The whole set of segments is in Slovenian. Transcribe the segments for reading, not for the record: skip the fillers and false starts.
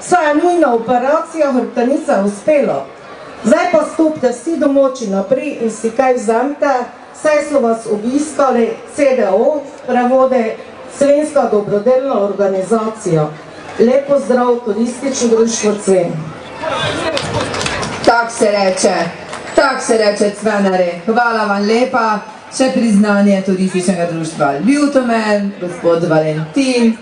saj je nujna operacija hrbtenice uspela. Zdaj pa stopite vsi domoči naprej in si kaj vzemite, saj so vas obiskali CDO, prevode Slovenska dobrodelna organizacija. Lep pozdrav, Turistično društvo Cven. Tak se reče, Cvenari. Hvala vam lepa. Še priznanje Turističnega društva Ljutomen, gospod Valentin,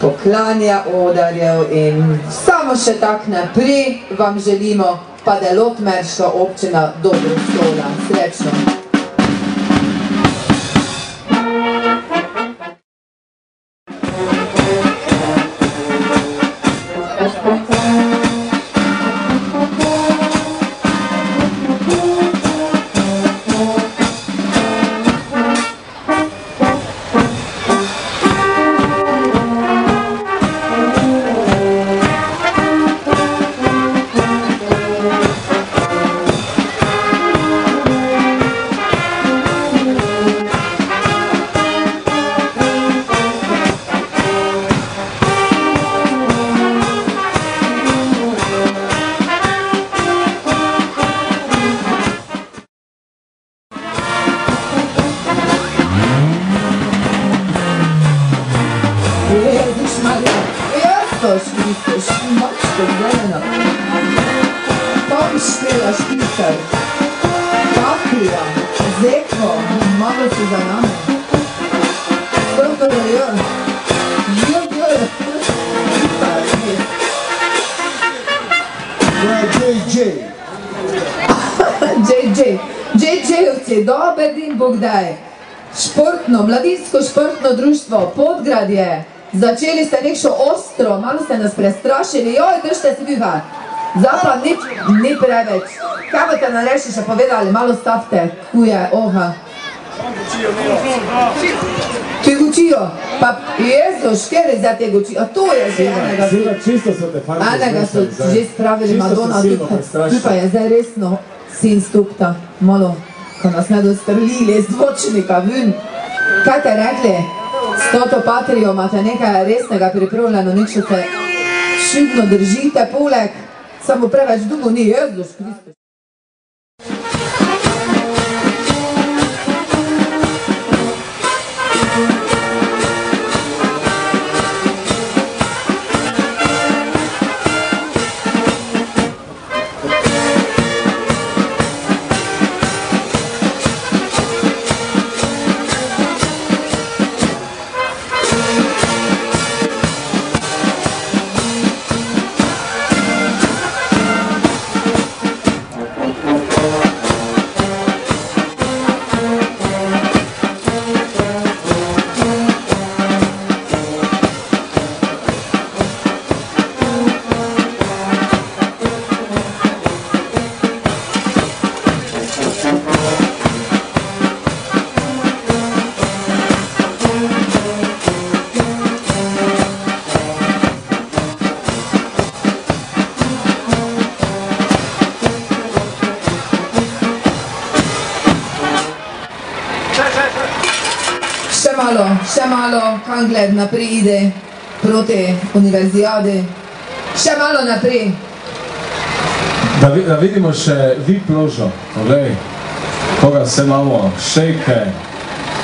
poklanja odarjev in samo še tak naprej vam želimo, pa da Lotmerška občina dobro stola. Srečno. JJ-ovci, dober din, Bogdaj. Mladinsko športno društvo Podgradje. Začeli ste nekšo ostro, malo ste nas prestrašili. Joj, držite se biva. Zapad ni preveč. Kaj boste nam reči še povedali? Malo stavite, kuje, oha. Ti gučijo? Pa Jezus, kjer zdaj te gučijo? A to je že enega. Enega so že spravili Madonna. Tu pa je zdaj resno sin stupta. Malo, ko nas ne dostrlili iz dvočnika ven. Kaj te rekli? S toto patrijo imate nekaj resnega pripravljeno, nekšo se šibno držite, poleg, samo preveč dugo ni, Jezus Kristus. Še malo, Kangled naprej ide proti univerzijadi. Še malo naprej. Da vidimo še VIP ložo. Poglej, koga vse imamo. Šejke,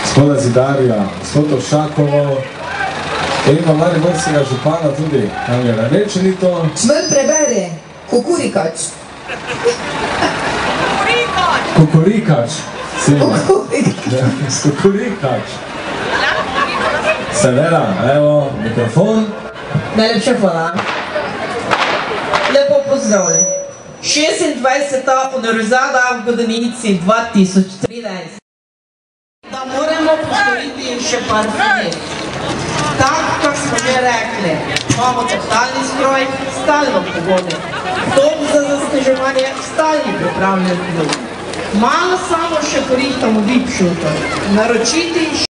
gospoda Zidarja, gospodo Šakovo. In ima mariborskega župana tudi. Kangleda, reče ni to? Čvrn preberi. Kukurikač. Kukurikač. Kukurikač. Seveda, evo, mikrofon. Najlepša hvala. Lepo pozdravljen. 26. univerzijada v Godenici 2013. Da moramo postoriti še par stvari. Tak, kak smo že rekli, imamo totalni stroj, stalno pogode. Dom za zasneževanje, stalni pripravljen bil. Malo samo še porihtamo VIP šutor. Naročiti